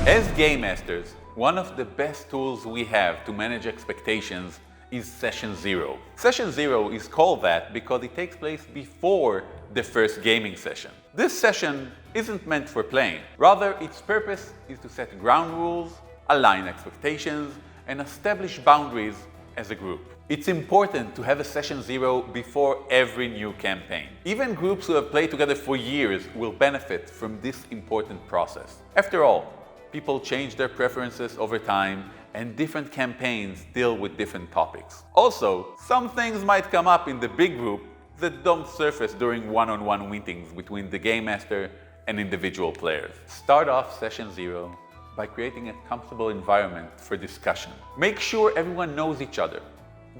As Game Masters, one of the best tools we have to manage expectations is Session Zero. Session Zero is called that because it takes place before the first gaming session. This session isn't meant for playing. Rather, its purpose is to set ground rules, align expectations, and establish boundaries as a group. It's important to have a Session Zero before every new campaign. Even groups who have played together for years will benefit from this important process. After all, people change their preferences over time, and different campaigns deal with different topics. Also, some things might come up in the big group that don't surface during one-on-one meetings between the Game Master and individual players. Start off Session Zero by creating a comfortable environment for discussion. Make sure everyone knows each other.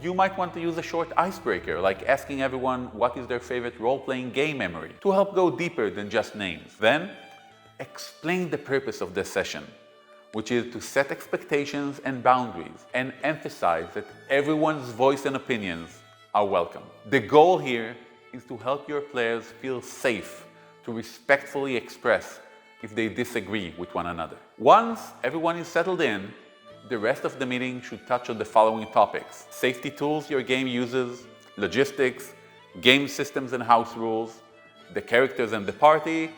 You might want to use a short icebreaker, like asking everyone what is their favorite role-playing game memory, to help go deeper than just names. Then, explain the purpose of this session, which is to set expectations and boundaries and emphasize that everyone's voice and opinions are welcome. The goal here is to help your players feel safe to respectfully express if they disagree with one another. Once everyone is settled in, the rest of the meeting should touch on the following topics: safety tools your game uses, logistics, game systems and house rules, the characters and the party,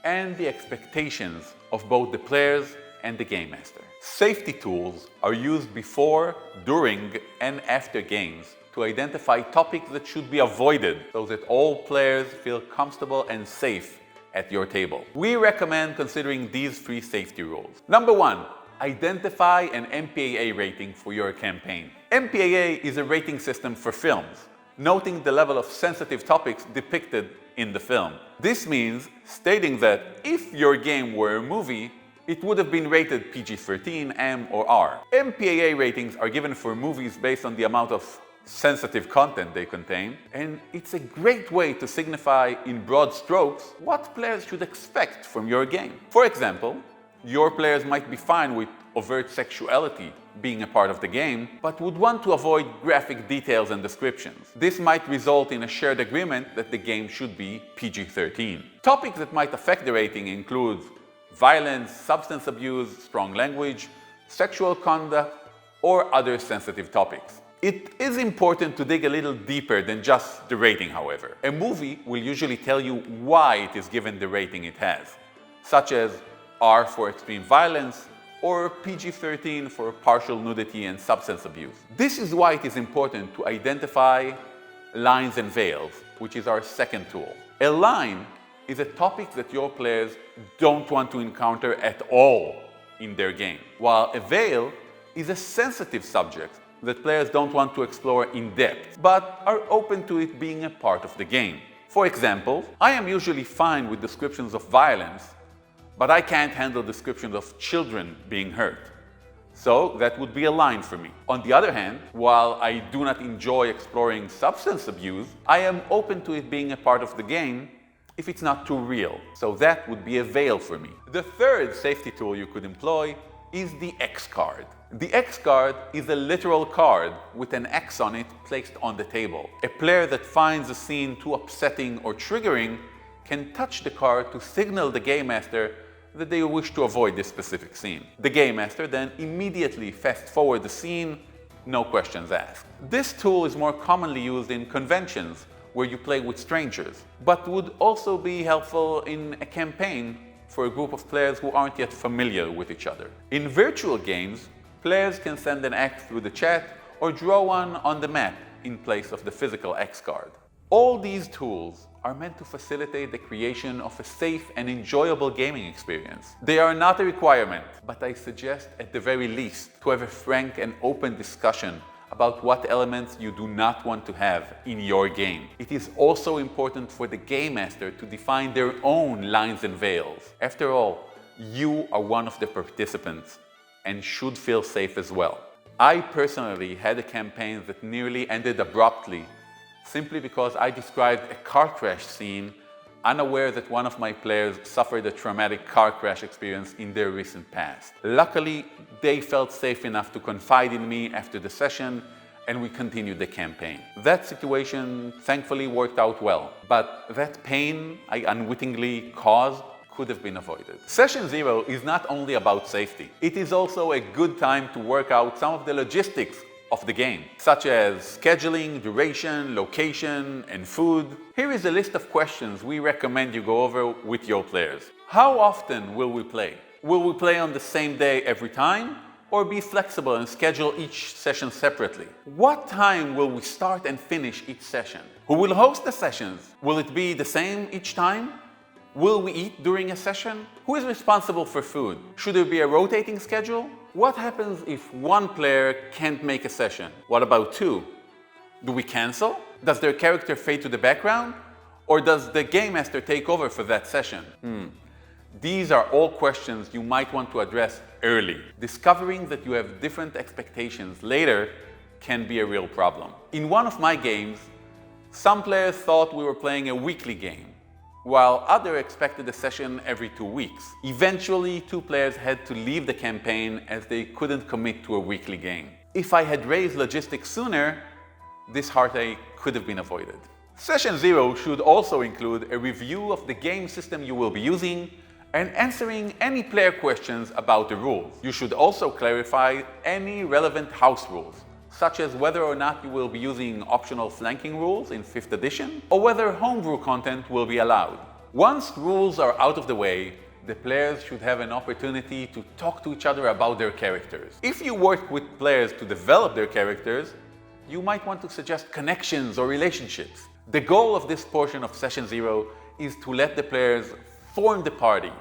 and the expectations of both the players and the Game Master. Safety tools are used before, during, and after games to identify topics that should be avoided so that all players feel comfortable and safe at your table. We recommend considering these 3 safety rules. Number 1, identify an MPAA rating for your campaign. MPAA is a rating system for films, noting the level of sensitive topics depicted in the film. This means stating that if your game were a movie, it would have been rated PG-13, M, or R. MPAA ratings are given for movies based on the amount of sensitive content they contain, and it's a great way to signify in broad strokes what players should expect from your game. For example, your players might be fine with overt sexuality being a part of the game, but would want to avoid graphic details and descriptions. This might result in a shared agreement that the game should be PG-13. Topics that might affect the rating include violence, substance abuse, strong language, sexual conduct, or other sensitive topics. It is important to dig a little deeper than just the rating, however. A movie will usually tell you why it is given the rating it has, such as R for extreme violence, or PG-13 for partial nudity and substance abuse. This is why it is important to identify lines and veils, which is our second tool. A line is a topic that your players don't want to encounter at all in their game, while a veil is a sensitive subject that players don't want to explore in depth, but are open to it being a part of the game. For example, I am usually fine with descriptions of violence, but I can't handle descriptions of children being hurt. So that would be a line for me. On the other hand, while I do not enjoy exploring substance abuse, I am open to it being a part of the game if it's not too real. So that would be a veil for me. The third safety tool you could employ is the X card. The X card is a literal card with an X on it placed on the table. A player that finds a scene too upsetting or triggering can touch the card to signal the Game Master that they wish to avoid this specific scene. The Game Master then immediately fast forward the scene, no questions asked. This tool is more commonly used in conventions where you play with strangers, but would also be helpful in a campaign for a group of players who aren't yet familiar with each other. In virtual games, players can send an X through the chat or draw one on the map in place of the physical X card. All these tools are meant to facilitate the creation of a safe and enjoyable gaming experience. They are not a requirement, but I suggest at the very least to have a frank and open discussion about what elements you do not want to have in your game. It is also important for the Game Master to define their own lines and veils. After all, you are one of the participants and should feel safe as well. I personally had a campaign that nearly ended abruptly simply because I described a car crash scene unaware that one of my players suffered a traumatic car crash experience in their recent past. Luckily, they felt safe enough to confide in me after the session, and we continued the campaign. That situation thankfully worked out well, but that pain I unwittingly caused could have been avoided. Session 0 is not only about safety, it is also a good time to work out some of the logistics of the game, such as scheduling, duration, location, and food. Here is a list of questions we recommend you go over with your players. How often will we play? Will we play on the same day every time, or be flexible and schedule each session separately? What time will we start and finish each session? Who will host the sessions? Will it be the same each time? Will we eat during a session? Who is responsible for food? Should there be a rotating schedule? What happens if one player can't make a session? What about two? Do we cancel? Does their character fade to the background? Or does the game master take over for that session? These are all questions you might want to address early. Discovering that you have different expectations later can be a real problem. In one of my games, some players thought we were playing a weekly game, while others expected a session every 2 weeks. Eventually, 2 players had to leave the campaign as they couldn't commit to a weekly game. If I had raised logistics sooner, this heartache could have been avoided. Session 0 should also include a review of the game system you will be using and answering any player questions about the rules. You should also clarify any relevant house rules, such as whether or not you will be using optional flanking rules in 5th edition, or whether homebrew content will be allowed. Once rules are out of the way, the players should have an opportunity to talk to each other about their characters. If you work with players to develop their characters, you might want to suggest connections or relationships. The goal of this portion of Session 0 is to let the players form the party,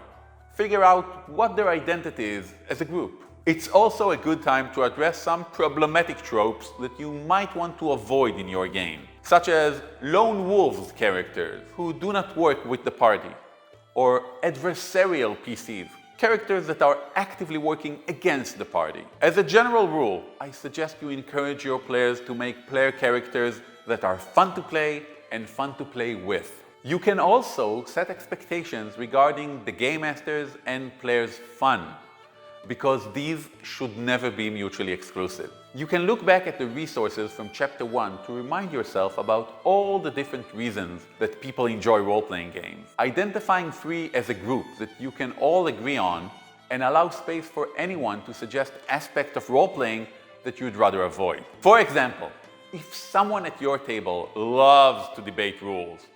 figure out what their identity is as a group. It's also a good time to address some problematic tropes that you might want to avoid in your game, such as lone wolves characters who do not work with the party, or adversarial PCs, characters that are actively working against the party. As a general rule, I suggest you encourage your players to make player characters that are fun to play and fun to play with. You can also set expectations regarding the game masters and players' fun, because these should never be mutually exclusive. You can look back at the resources from Chapter 1 to remind yourself about all the different reasons that people enjoy role-playing games, identifying 3 as a group that you can all agree on, and allow space for anyone to suggest aspects of role-playing that you'd rather avoid. For example, if someone at your table loves to debate rules,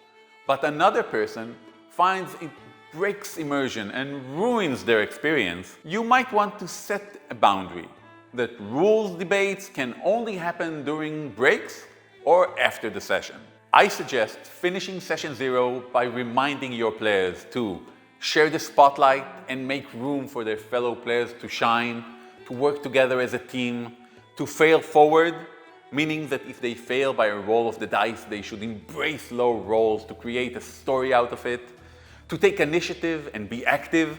but another person finds it breaks immersion and ruins their experience, you might want to set a boundary that rules debates can only happen during breaks or after the session. I suggest finishing Session 0 by reminding your players to share the spotlight and make room for their fellow players to shine, to work together as a team, to fail forward, meaning that if they fail by a roll of the dice, they should embrace low rolls to create a story out of it, to take initiative and be active,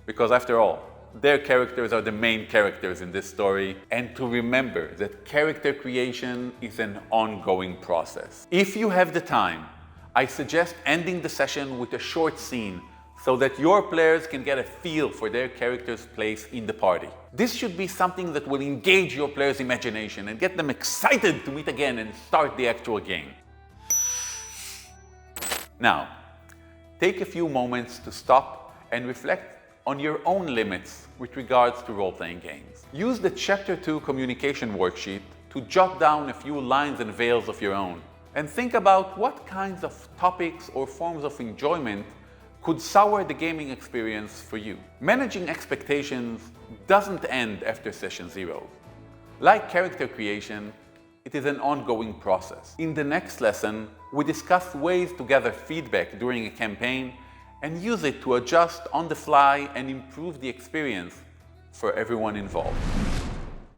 because after all, their characters are the main characters in this story, and to remember that character creation is an ongoing process. If you have the time, I suggest ending the session with a short scene so that your players can get a feel for their character's place in the party. This should be something that will engage your players' imagination and get them excited to meet again and start the actual game. Now, take a few moments to stop and reflect on your own limits with regards to role-playing games. Use the Chapter 2 communication worksheet to jot down a few lines and veils of your own, and think about what kinds of topics or forms of enjoyment could sour the gaming experience for you. Managing expectations doesn't end after Session 0. Like character creation, it is an ongoing process. In the next lesson, we discuss ways to gather feedback during a campaign and use it to adjust on the fly and improve the experience for everyone involved.